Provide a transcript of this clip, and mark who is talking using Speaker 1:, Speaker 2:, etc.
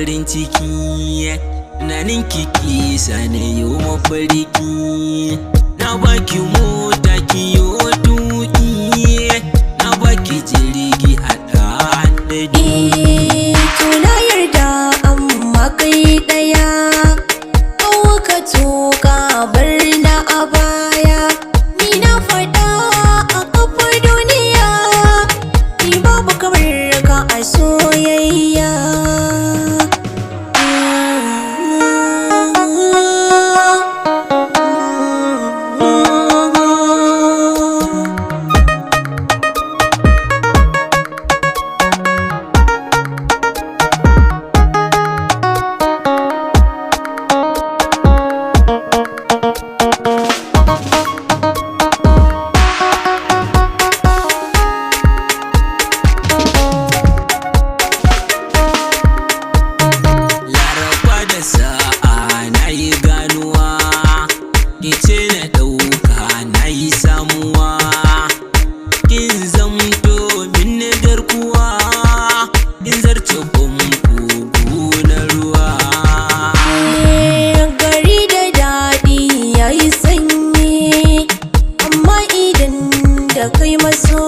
Speaker 1: farin ciki, tunanin kiki sane yau mafarki. Na baki mota kiyo tuki, na baki jirgi hada hadari.
Speaker 2: To na yarda amma kai daya, hau ka tuka bar na a baya. Ni na faɗa a kafar duniya, ni babu kamar ka a soyayya.
Speaker 1: Sa'a na yi ganuwa, kice na ɗauka na yi samuwa. Kin zamto min garkuwa, in zarce kogu na ruwa.
Speaker 2: Gari da daɗi ya yi sanyi, amma idan da kai maso